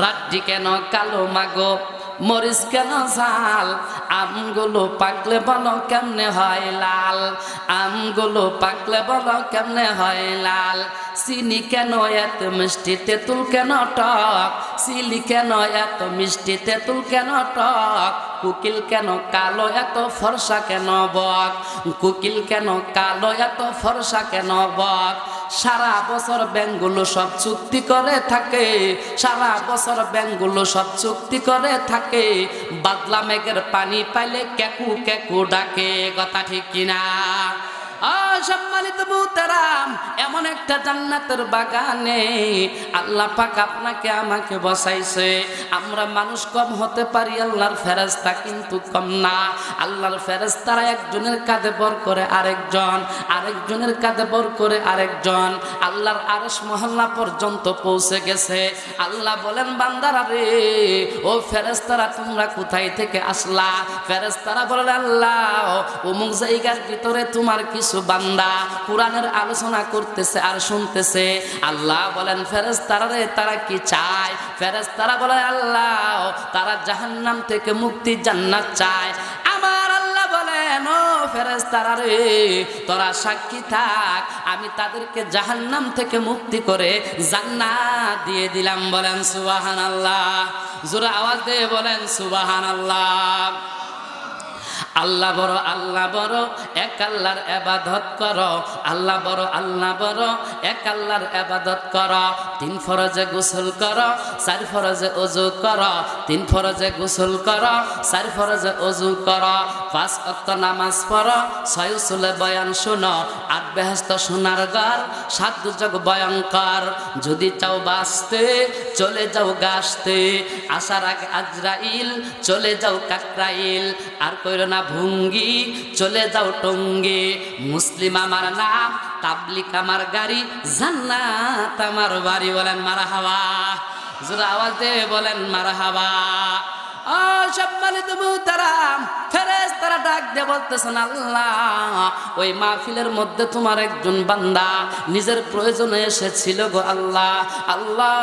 রাত্রি কেন কালো মাগো, মরিচ কেন ঝাল, আমগুলো পাকলে বলো কেমনে হয় লাল, আমগুলো পাকলে বলো কেমনে হয় লাল। চিনি কেন এত মিষ্টি, তেঁতুল কেন টক, চিনি কেন এত মিষ্টি, তেঁতুল কেন টক। কোকিল কেন কালো, এত ফর্সা কেন বক, কোকিল কেন কালো, এত ফর্সা কেন বক। সারা বছর ব্যাঙগুলো সব চুক্তি করে থাকে, সারা বছর ব্যাঙগুলো সব চুক্তি করে থাকে। বাদলা মেঘের পানি পাইলে ক্যাকু ক্যাকু ডাকে, কথা ঠিক কিনা? সম্মানিত মুহতারাম, এমন একটা জান্নাতের বাগানে আল্লাহ পাক আপনাকে আমাকে বসাইছে। আমরা মানুষ কম হতে পারি, আল্লাহর ফেরেশতা কিন্তু কম না। আল্লাহর ফেরেশতারা একজনের কাঁধে বর করে আরেকজন, আরেকজনের কাঁধে বর করে আরেকজন, আল্লাহর আরশ মহল্লা পর্যন্ত পৌঁছে গেছে। আল্লাহ বলেন, বান্দারা রে, ও ফেরেশতারা তোমরা কোথায় থেকে আসলা? ফেরেশতারা বলেন, আল্লাহ অমুক জায়গার ভিতরে তোমার কিছু বান্দা কুরআনের আলোচনা করতেছে আর শুনতেছে। আল্লাহ বলেন, ফেরেশতারা রে, তারা কি চায়? ফেরেশতারা বলে, আল্লাহ তারা জাহান্নাম থেকে মুক্তি, জান্নাত চায়। আমার আল্লাহ বলেন, ও ফেরেশতারা রে, তোরা সাক্ষী থাক, আমি তাদেরকে জাহান্নাম থেকে মুক্তি করে জান্নাত দিয়ে দিলাম। বলেন সুবহানাল্লাহ। জোরে আওয়াজ দিয়ে বলেন সুবহানাল্লাহ। আল্লাহ বড়, আল্লাহ বড়, এক আল্লাহর ইবাদত করো। আল্লাহ বড়, আল্লাহ বড়, এক আল্লাহর ইবাদত করো। 3 ফরজে গোসল করো, 4 ফরজে ওযু করো। 3 ফরজে গোসল করো, 4 ফরজে ওযু করো। 5 ওয়াক্ত নামাজ পড়ো, 6 উসুলে বয়ান শোনো। 8 বেহেশত সোনার ঘর, 7 দুজক ভয়ঙ্কর। যদি চাও বাঁচতে, চলে যাও গাছতে। আসার আগে আজরাইল, চলে যাও কাকরাইল। আর কইরো না ভঙ্গি, চলে যাও টঙ্গি। মুসলিম আমার নাম, তাবলিগ আমার গাড়ি, জান্নাত আমার বাড়ি। বলেন মারহাবা। জোরে আওয়াজ দিয়ে বলেন মারহাবা। ও সম্মানিত মুহতারাম, ফেরেশতারা ডাক দিয়ে বলতেছেন, আল্লাহ ওই মাহফিলের মধ্যে তোমার একজন বান্দা নিজের প্রয়োজনে এসেছিল গো আল্লাহ। আল্লাহ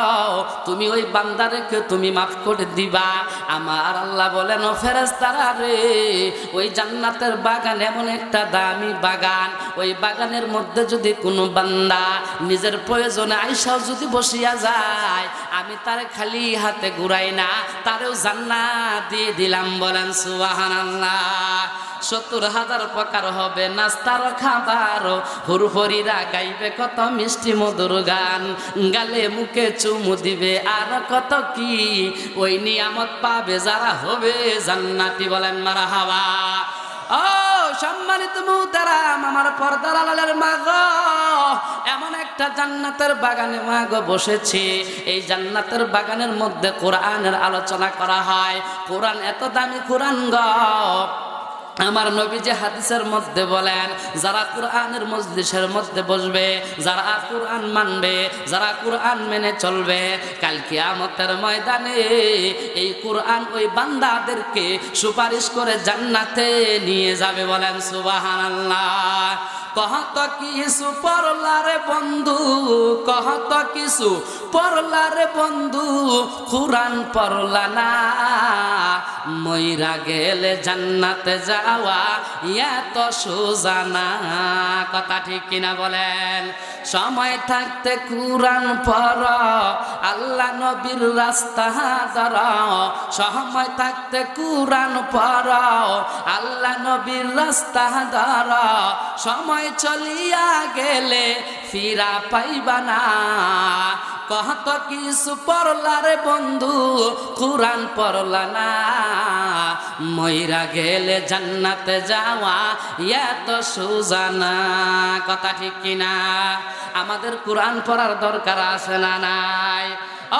তুমি ওই বান্দারেকে তুমি মাফ করে দিবা। আমার আল্লাহ বলেন, ও ফেরেশতারা রে, ওই জান্নাতের বাগান এমন একটা দামি বাগান, ওই বাগানের মধ্যে যদি কোনো বান্দা নিজের প্রয়োজনে আইসাও যদি বসিয়া যায়, আমি তারে খালি হাতে ঘুরাই না, তারেও জান্নাত দিয়ে দিলাম। বলেন সুবহানাল্লাহ। 70,000 প্রকার হবে নাস্তার খাবার, হুরহুরিরা গাইবে কত মিষ্টি মধুর গান, গালে মুখে চুমু দিবে আর কত কি, ওই নিয়ামত পাবে যারা হবে জান্নাতি। বলেন মারহাবা। ও সম্মানিত মুহতারাম, আমার পর্দার আড়ালের মা গো, এমন একটা জান্নাতের বাগানে মা গো বসেছি। এই জান্নাতের বাগানের মধ্যে কোরআনের আলোচনা করা হয়। কোরআন এত দামি কোরআন গো, আমার নবী যে হাদিসের মধ্যে বলেন, যারা কোরআনের মজলিসের মধ্যে বসবে, যারা কোরআন মানবে, যারা কোরআন মেনে চলবে, কাল কিয়ামতের ময়দানে এই কোরআন ওই বান্দাদেরকে সুপারিশ করে জান্নাতে নিয়ে যাবে। বলেন সুবহানাল্লাহ। কহত কিছু পড়লারে বন্ধু, কহত কিছু পড়লারে বন্ধু, কোরআন পড়লা না, মইরা গেলে জান্নাতে যাওয়া এত সোজা না। কথা ঠিক কিনা বলেন? সময় থাকতে কোরআন পড়ো, আল্লাহ নবীর রাস্তা ধরো। সময় থাকতে কোরআন পড়ো, আল্লাহ নবীর রাস্তা ধরো। সময় চলিয়া গেলে ফিরা পাইবা না। কত কিছু পড়লারে বন্ধু, কোরআন পড়লা না, মইরা গেলে জান্নাতে যাওয়া এত সোজা না। কথা ঠিক কিনা? আমাদের কোরআন পড়ার দরকার আছে না নাই?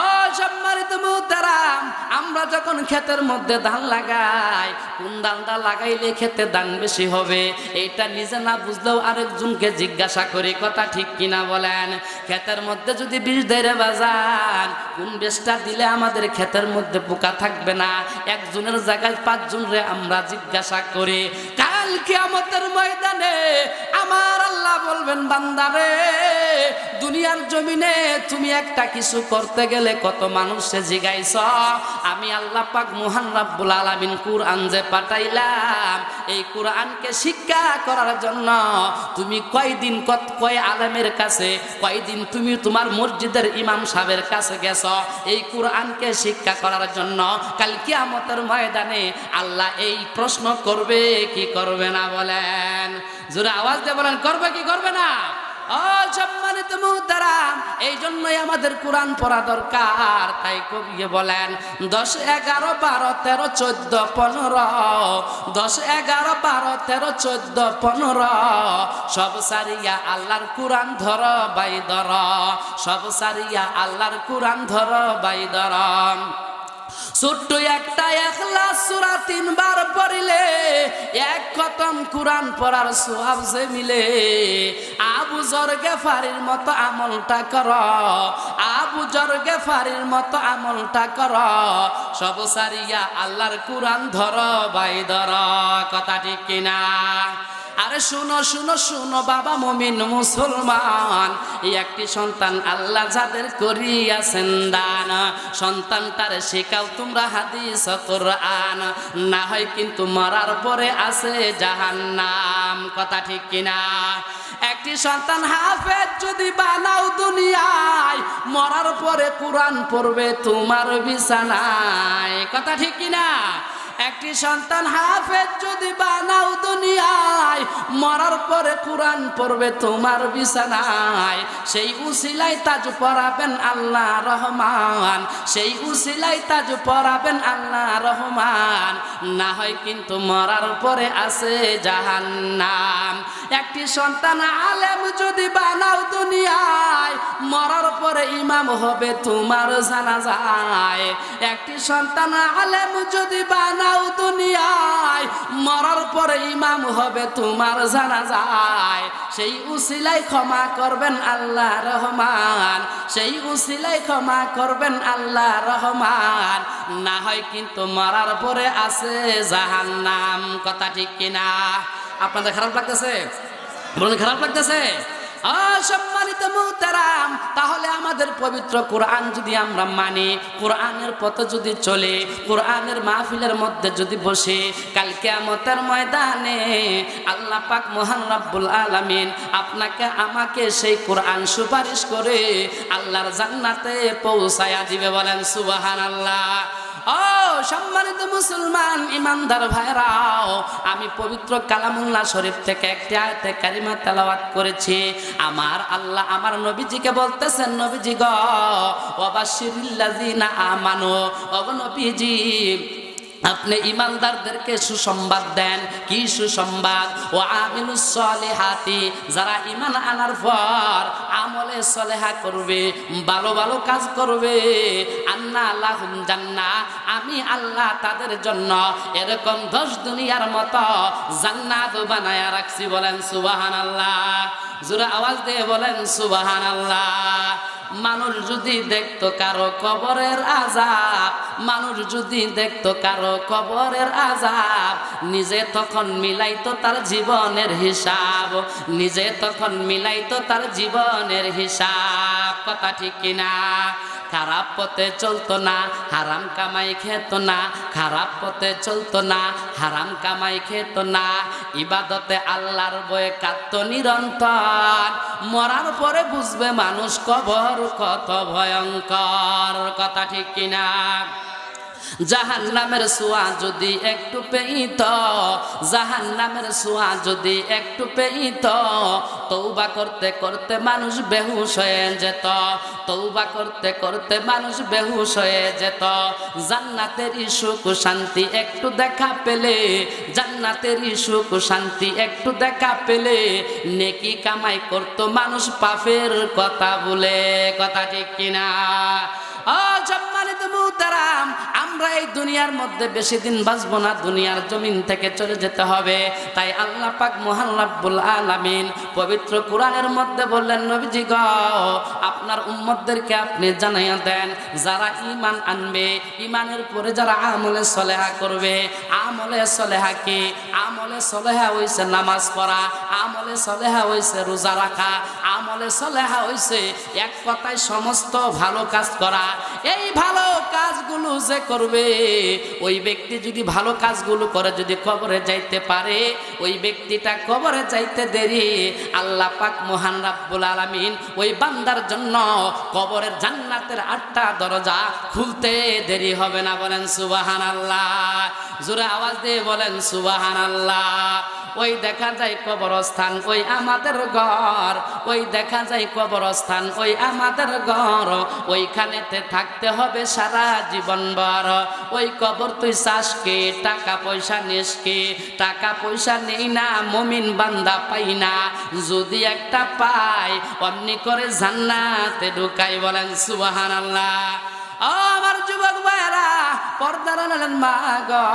ও সম্মানিত মুহতারাম, আমরা যখন ক্ষেতের মধ্যে ধান লাগাই, কোন ধানটা লাগাইলে ক্ষেতে ধান বেশি হবে, এইটা নিজে না বুঝলেও আরেকজনকে জিজ্ঞাসা করি। কথা ঠিক কিনা বলেন? ক্ষেতের মধ্যে যদি বীজ ধরে বাজান, কোন বীজটা দিলে আমাদের ক্ষেতের মধ্যে পোকা থাকবে না, একজনের জায়গায় 5 জনরে আমরা জিজ্ঞাসা করি। কাল কিয়ামতের ময়দানে আমার আল্লাহ বলবেন, বান্দারে দুনিয়ার জমিনে তুমি একটা কিছু করতে গেলে কত মানুষে জিগাইছ, আমি আল্লাহ পাক মহান রব্বুল আলামিন কুরআন যে পাঠাইলাম, এই কুরআনকে শিক্ষা করার জন্য তুমি কয়দিন কয় আলেমের কাছে, কয়দিন তুমি তোমার মসজিদের ইমাম সাহেবের কাছে গেছ এই কুরআনকে শিক্ষা করার জন্য। কাল কিয়ামতের ময়দানে আল্লাহ এই প্রশ্ন করবে কি করবে না? বলেন, জোরে আওয়াজ দিয়ে বলেন, করবে কি করবে না? ও সম্মানিত মুহতারাম, এই জন্যই আমাদের কোরআন পড়া দরকার। তাই কবি বলেন 10, 11, 12, 13, 14, 15, 10, 11, 12, 13, 14, 15 সব সারিয়া আল্লাহর কোরআন ধর বাই ধর, সব সারিয়া আল্লাহর কোরআন ধর বাই ধর। ছোট্ট একটা ইখলাস সূরা 3 বার পড়িলে এক খতম কোরআন পড়ার সওয়াব যে মিলে। আবু যর গেফারির মতো আমলটা কর, আবু যর গেফারির মতো আমলটা কর, সব সারিয়া আল্লাহর কোরআন ধর বাই ধর। কথা ঠিক কিনা? আরে শুনো শুনো শুনো বাবা মুমিন মুসলমান, এই একটি সন্তান আল্লাহ যাদের করিয়াছেন দান, সন্তানটারে শেখাও তোমরা হাদিস কোরআন, না হয় কিন্তু মরার পরে আছে জাহান্নাম। কথা ঠিক কিনা? একটি সন্তান হাফেজ যদি বানাও দুনিয়ায়, মরার পরে কোরআন পড়বে তোমার বিছানায়। কথা ঠিক কিনা? একটি সন্তান হাফেজ যদি বানাও দুনিয়ায়, মরার পরে কোরআন পড়বে তোমার বিছানায়। সেই উসিলায় তাজ পড়াবেন আল্লাহ রহমান, সেই উসিলায় তাজ পড়াবেন আল্লাহ রহমান, না হয় কিন্তু মরার পরে আছে জাহান্নাম। একটি সন্তান আলেম যদি বানাও দুনিয়ায়, মরার পরে ইমাম হবে তোমার জানাজায়। একটি সন্তান আলেম যদি বানাও দুনিয়ায়, মরার পরে ইমাম হবে তোমার জানাজায়। সেই উসিলায় ক্ষমা করবেন আল্লাহ রহমান, সেই উসিলায় ক্ষমা করবেন আল্লাহ রহমান, না হয় কিন্তু মরার পরে আছে জাহান্নাম। কথা ঠিক কিনা? আপনাদের খারাপ লাগতেছে? বলুন, খারাপ লাগতেছে? সম্মানিত মুহতারাম, তাহলে আমাদের পবিত্র কোরআন যদি আমরা মানি, কোরআনের পথে যদি চলে, কোরআনের মাহফিলের মধ্যে যদি বসে, কাল কিয়ামতের ময়দানে আল্লাহ পাক মহান রব্বুল আলামিন আপনাকে আমাকে সেই কোরআন সুপারিশ করে আল্লাহর জান্নাতে পৌঁছায়া দিবে। বলেন সুবহানাল্লাহ। ও সম্মানিত মুসলমান ইমানদার ভাইরাও, আমি পবিত্র কালামুল্লাহ শরীফ থেকে একটি আয়াতে কারিমা তেলাওয়াত করেছি। আমার আল্লাহ আমার নবীজিকে বলতেছেন, নবীজি গো ওয়াবাশশিরিল্লাযিনা আমানু, ও নবীজি আপনি ইমানদারদেরকে সুসংবাদ দেন। কি সুসংবাদ? ও আমিলুস সলিহাতি, যারা ঈমান আনার পর আমলে সলেহা করবে, ভালো ভালো কাজ করবে, আন্না লাহুম জান্নাহ, আমি আল্লাহ তাদের জন্য এরকম 10 দুনিয়ার মতো জান্নাত বানায়া রাখছি। বলেন সুবহানাল্লাহ। জোরে আওয়াজ দিয়ে বলেন সুবহানাল্লাহ। মানুষ যদি দেখতো কারো কবরের আযাব, মানুষ যদি দেখতো কারো কবরের আযাব, নিজে তখন মিলাইতো তার জীবনের হিসাব, নিজে তখন মিলাইতো তার জীবনের হিসাব। কথা ঠিক কিনা? খারাপ পথে চলতো না, হারাম কামাই খেত না, খারাপ পথে চলতো না, হারাম কামাই খেত না, ইবাদতে আল্লাহর ভয়ে কাঁদতো নিরন্তর। মরার পরে বুঝবে মানুষ কবর কত ভয়ঙ্কর। কথা ঠিক কিনা? জাহান্নামের ছোঁয়া যদি একটু পেইত, জাহান্নামের ছোঁয়া যদি একটু পেইত, তওবা করতে করতে মানুষ বেহুশ হয়ে যেত, তওবা করতে করতে মানুষ বেহুশ হয়ে যেত। জান্নাতের সুখ শান্তি একটু দেখা পেলে, জান্নাতের সুখ শান্তি একটু দেখা পেলে নেকি কামাই করতো মানুষ পাপের কথা বলে। কথা ঠিক কিনা? সম্মানিত মুহতারাম, আমরা এই দুনিয়ার মধ্যে বেশি দিন বাঁচবো না, দুনিয়ার জমিন থেকে চলে যেতে হবে। তাই আল্লাহ পাক মহান রব্বুল আলামিন পবিত্র কোরআনের মধ্যে বললেন, নবীজি গো আপনার উম্মতদেরকে আপনি জানাইয়া দেন, যারা ঈমান আনবে, ঈমানের পরে যারা আমলে সলেহা করবে। আমলে সলেহা কি? আমলে সলেহা হইছে নামাজ পড়া, আমলে সলেহা হইছে রোজা রাখা, আমলে সলেহা হইছে এক কথায় সমস্ত ভালো কাজ করা। এই ভালো কাজগুলো যে করবে, ওই ব্যক্তি যদি ভালো কাজগুলো করে যদি কবরে যাইতে পারে, ওই ব্যক্তিটা কবরে যাইতে দেরি আল্লাহ পাক মহান রব্বুল আলামিন ওই বান্দার জন্য কবরের জান্নাতের 8টা দরজা খুলতে দেরি হবে না। বলেন সুবহানাল্লাহ, জোরে আওয়াজ দিয়ে বলেন সুবহানাল্লাহ। ওই দেখা যায় কবরস্থান ওই আমাদের ঘর, ওই দেখা যায় কবরস্থান ওই আমাদের ঘর, ওইখানেতে থাকতে হবে সারা জীবন ভর। ওই কবর তুই চাষকে, টাকা পয়সা নিসকে, টাকা পয়সা নেই না মুমিন বান্দা পাই না, যদি একটা পাই অমনি করে জান্নাতে ঢুকাই। বলেন সুবহানাল্লাহ। আমার যুবক ভাইরা, পর্দার আড়ালের মা গো,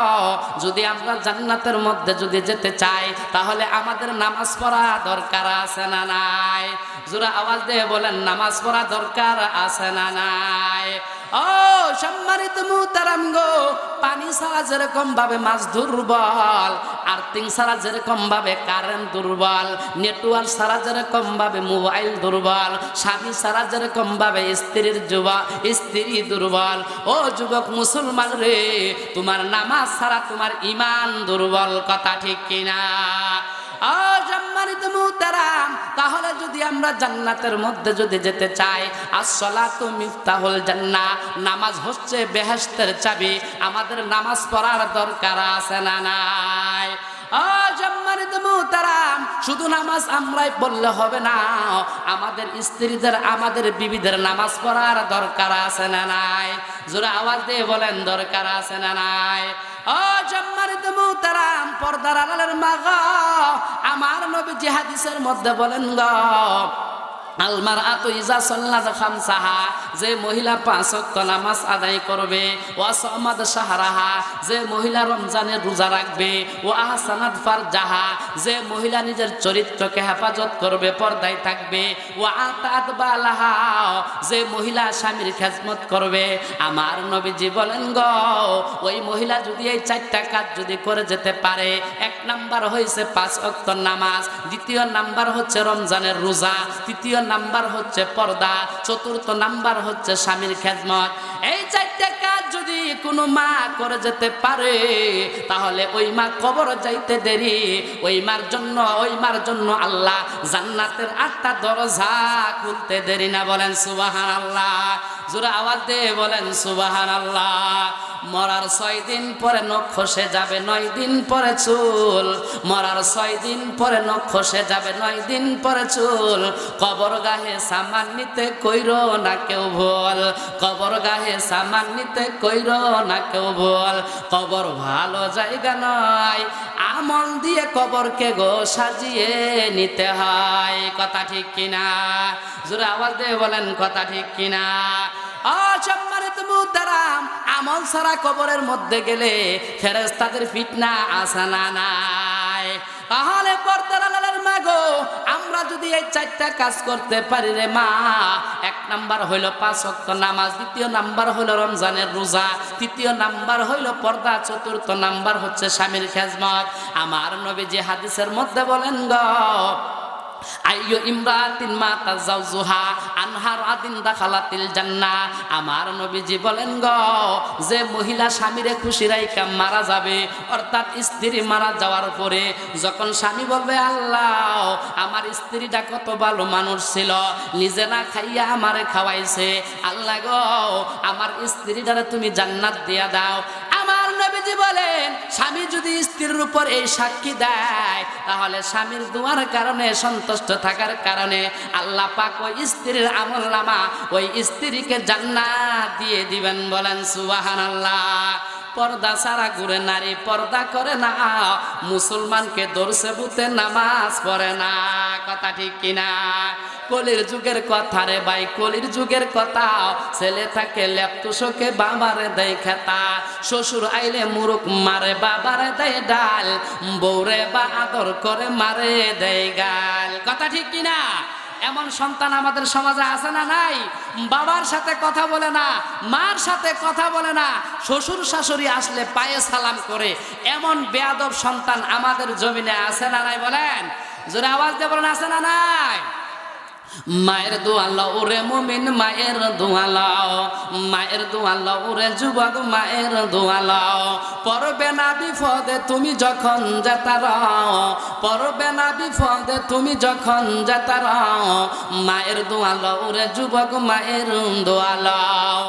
যদি আমরা জান্নাতের মধ্যে যদি যেতে চাই তাহলে আমাদের নামাজ পড়া দরকার আছে না নাই? জোরে আওয়াজ দিয়ে বলেন, নামাজ পড়া দরকার আছে না নাই? ও সম্মানিত মুহতারাম গো, পানি ছাড়া যেরকম ভাবে মাছ দুর্বল, আর্থিং ছাড়া যেরকম ভাবে কারেন্ট দুর্বল, নেটওয়ার্ক ছাড়া যেরকম ভাবে মোবাইল দুর্বল, স্বামী ছাড়া যেরকম ভাবে স্ত্রী দুর্বল, ও যুবক মুসলমান রে, তোমার নামাজ ছাড়া তোমার ঈমান দুর্বল। কথা ঠিক কিনা? তাহলে যদি আমরা জান্নাতের মধ্যে যদি যেতে চাই, আসসালাতু মিফতাহুল জান্নাহ, নামাজ হচ্ছে বেহেশতের চাবি। আমাদের নামাজ পড়ার দরকার আছে না নাই? শুধু নামাজ আমরাই পড়লে হবে না, আমাদের স্ত্রীদের, আমাদের বিবিদের নামাজ পড়ার দরকার আছে না নাই? জোরে আওয়াজ দিয়ে বলেন, দরকার আছে না নাই? ও সম্মানিত মুহতারাম, পর্দার আড়ালের মা গো, আমার নবী হাদিসের মধ্যে বলেন গো, আলমারআতু ইজা সাল্লাত খামসাহা, যে মহিলা 5 ওয়াক্ত নামাজ আদায় করবে, ওয়া সামাদ শাহরাহা, যে মহিলা রমজানের রোজা রাখবে, ওয়া আহসানাত ফারজাহা, যে মহিলা নিজের চরিত্রকে হেফাজত করবে, পর্দায় থাকবে, ওয়া আতাত বালাহা, যে মহিলা স্বামীর খেদমত করবে। আমার নবীজি বলেন গো, ওই মহিলা যদি এই 4টা কাজ যদি করে যেতে পারে, 1 নাম্বার হইছে 5 ওয়াক্ত নামাজ, দ্বিতীয় নাম্বার হচ্ছে রমজানের রোজা, তৃতীয় নাম্বার হচ্ছে পর্দা, চতুর্থ নাম্বার হচ্ছে স্বামীর খেদমত। এই 4টা কাজ যদি কোনো মা করে যেতে পারে, তাহলে ওই মা কবর যাইতে দেরি, ওই মার জন্য আল্লাহ জান্নাতের 8টা দরজা খুলতে দেরি না। বলেন সুবহানাল্লাহ, জোরে আওয়াজ দিয়ে বলেন সুবহানাল্লাহ। মরার 6 দিন পরে নখ খসে যাবে, 9 দিন পরে চুল। মরার 6 দিন পরে নখ খসে যাবে, 9 দিন পরে চুল। কবর গাহে সামান নিতে কইরো না কেউ ভুল, কবর গাহে সামান নিতে কইরো না কেউ ভুল। কবর ভালো জায়গা নয়, আমল দিয়ে কবরকে গো সাজিয়ে নিতে হয়। কথা ঠিক কিনা? জোরে আওয়াজ দিয়ে বলেন, কথা ঠিক কিনা? সম্মানিত মুহতারাম, আমল ছাড়া কবরের মধ্যে গেলে ফেরেশতাদের ফিতনা আছে না নাই? তাহলে পর্দার আড়ালের মা গো, আমরা যদি এই 4টা কাজ করতে পারি রে মা, 1 নাম্বার হইল 5 ওয়াক্ত নামাজ, দ্বিতীয় নাম্বার হইল রমজানের রোজা, তৃতীয় নাম্বার হইল পর্দা, চতুর্থ নাম্বার হচ্ছে স্বামীর খেদমত। আমার নবীজি হাদিসের মধ্যে বলেন গো, আইয়ু ইমরাতিন মাতা যাওজুহা আনহা রাদিন দাখালাতিল জান্নাহ। আমার নবীজি বলেন গো, যে মহিলা স্বামীরে খুশি রাইখা মারা যাবে, অর্থাৎ স্ত্রী মারা যাওয়ার পরে যখন স্বামী বলবে, আল্লাহ আমার স্ত্রীটা কত ভালো মানুষ ছিল, নিজে না খাইয়া আমারে খাওয়াইছে, আল্লাহ গো আমার স্ত্রীটারে তুমি জান্নাত দিয়া দাও। আমার নবীজি বলেন, স্বামী যদি স্ত্রীর উপর এই সাক্ষী দেয়, তাহলে স্বামীর দুয়ার কারণে, সন্তুষ্ট থাকার কারণে আল্লাহ পাক ওই স্ত্রীর আমলনামা ওই স্ত্রীকে জান্নাত দিয়ে দিবেন। বলেন সুবহানাল্লাহ। পর্দা ছাড়া ঘুরে নারী, পর্দা করে না, মুসলমানকে ধরছে ভূতে, নামাজ পড়ে না। কথা ঠিক কিনা? কলির যুগের কথা রে ভাই, কলির যুগের কথা। ছেলে থাকে ল্যাপটুসকে বাবারে দেয় খেতা, শ্বশুর আইলে মুরুক মারে বাবারে দেয় ডাল, বউরে বা আদর করে মারে দেয় গাল। কথা ঠিক কিনা? এমন সন্তান আমাদের সমাজে আছে না নাই? বাবার সাথে কথা বলে না, মার সাথে কথা বলে না, শ্বশুর শাশুড়ি আসলে পায়ে সালাম করে, এমন বেয়াদব সন্তান আমাদের জমিনে আছে না নাই? বলেন, জোরে আওয়াজ দিয়ে বলেন, আছে না নাই? মায়ের দোয়া লও রে মুমিন, মায়ের দোয়া লও, মায়ের দোয়া লও রে যুবক, মায়ের দোয়া লও। পড়বে না বিপদে তুমি যখন যেতার, পড়বে না বিপদে তুমি যখন যেতার, মায়ের দোয়া লও রে যুবক, মায়ের দোয়া লও।